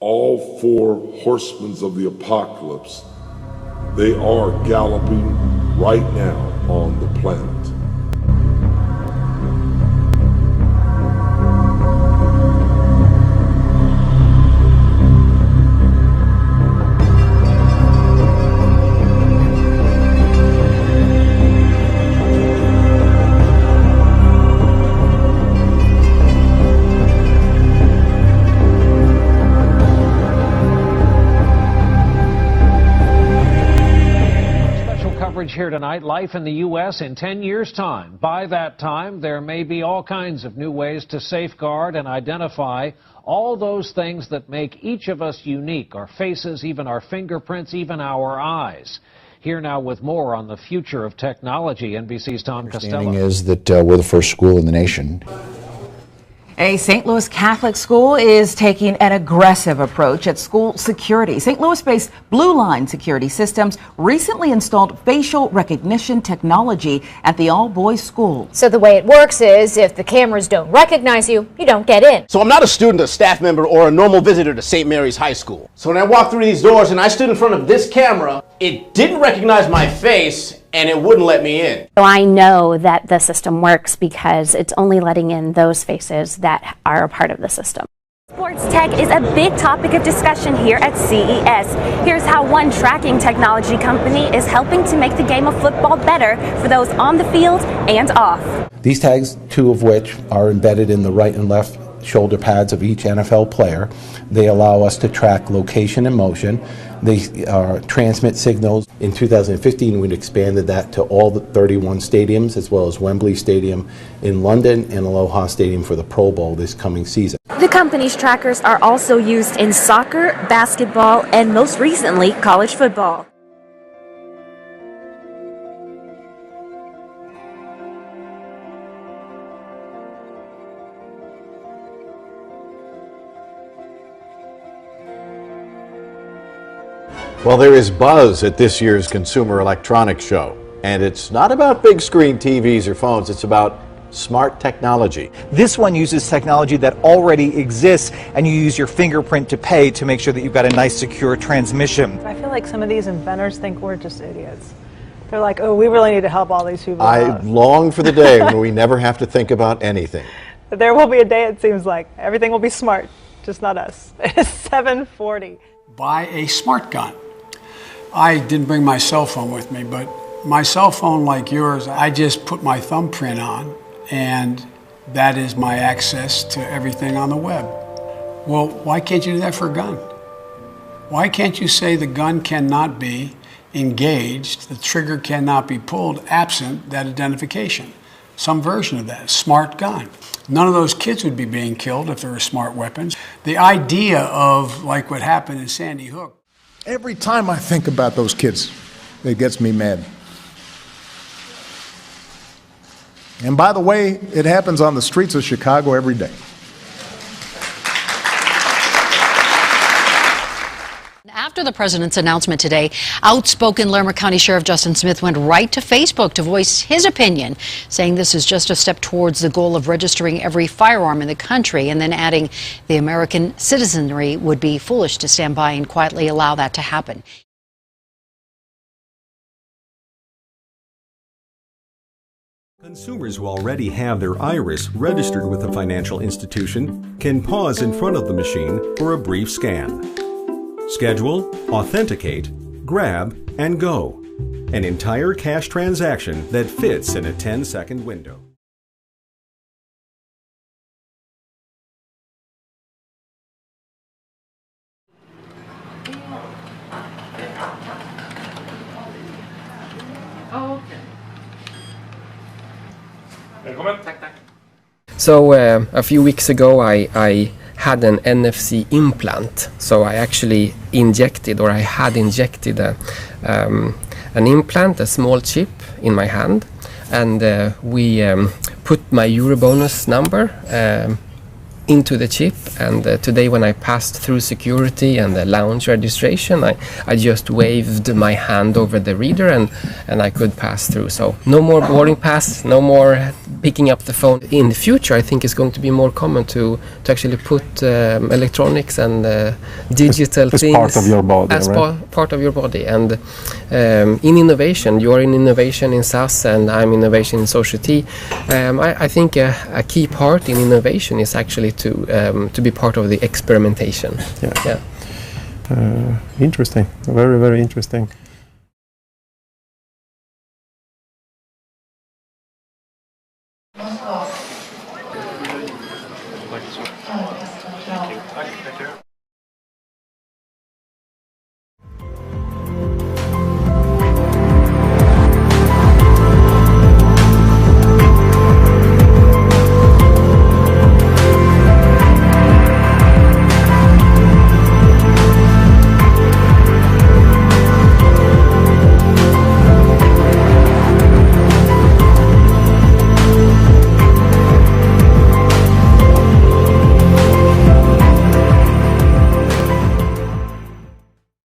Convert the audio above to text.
All four horsemen of the apocalypse, they are galloping right now on the planet. Here tonight, life in the U.S. in 10 years' time. By that time, there may be all kinds of new ways to safeguard and identify all those things that make each of us unique, our faces, even our fingerprints, even our eyes. Here now with more on the future of technology, NBC's Tom Costello. Understanding is that we're the first school in the nation. A St. Louis Catholic school is taking an aggressive approach at school security. St. Louis-based Blue Line Security Systems recently installed facial recognition technology at the all-boys school. So the way it works is if the cameras don't recognize you, you don't get in. So I'm not a student, a staff member, or a normal visitor to St. Mary's High School. So when I walked through these doors and I stood in front of this camera, it didn't recognize my face and it wouldn't let me in. So I know that the system works because it's only letting in those faces that are a part of the system. Sports tech is a big topic of discussion here at CES. Here's how one tracking technology company is helping to make the game of football better for those on the field and off. These tags, two of which are embedded in the right and left shoulder pads of each NFL player, they allow us to track location and motion. They transmit signals. In 2015, we expanded that to all the 31 stadiums, as well as Wembley Stadium in London and Aloha Stadium for the Pro Bowl this coming season. The company's trackers are also used in soccer, basketball, and most recently, college football. Well, there is buzz at this year's Consumer Electronics Show, and it's not about big screen TVs or phones, it's about smart technology. This one uses technology that already exists, and you use your fingerprint to pay to make sure that you've got a nice secure transmission. I feel like some of these inventors think we're just idiots. They're like, oh, we really need to help all these people I out. long for the day when we never have to think about anything. There will be a day, it seems like. Everything will be smart, just not us. It's 7:40. Buy a smart gun. I didn't bring my cell phone with me, but my cell phone, like yours, I just put my thumbprint on, and that is my access to everything on the web. Well, why can't you do that for a gun? Why can't you say the gun cannot be engaged, the trigger cannot be pulled absent that identification? Some version of that, smart gun. None of those kids would be being killed if there were smart weapons. The idea of, like what happened in Sandy Hook. Every time I think about those kids, it gets me mad. And by the way, it happens on the streets of Chicago every day. After the president's announcement today, outspoken Larimer County Sheriff Justin Smith went right to Facebook to voice his opinion, saying this is just a step towards the goal of registering every firearm in the country, and then adding the American citizenry would be foolish to stand by and quietly allow that to happen. Consumers who already have their iris registered with a financial institution can pause in front of the machine for a brief scan. Schedule, authenticate, grab, and go. An entire cash transaction that fits in a 10-second window. So a few weeks ago I had an NFC implant, so I actually injected, or I had injected an implant, a small chip in my hand, and we put my Eurobonus number into the chip, and today when I passed through security and the lounge registration, I just waved my hand over the reader and I could pass through. So no more boarding pass, no more picking up the phone. In the future, I think it's going to be more common to actually put electronics and digital things part of your body, as right? part of your body. And in innovation, you are in innovation in SAS and I'm innovation in Social T. I think a key part in innovation is actually to be part of the experimentation. Yeah. Interesting. Very, very interesting. Thank you.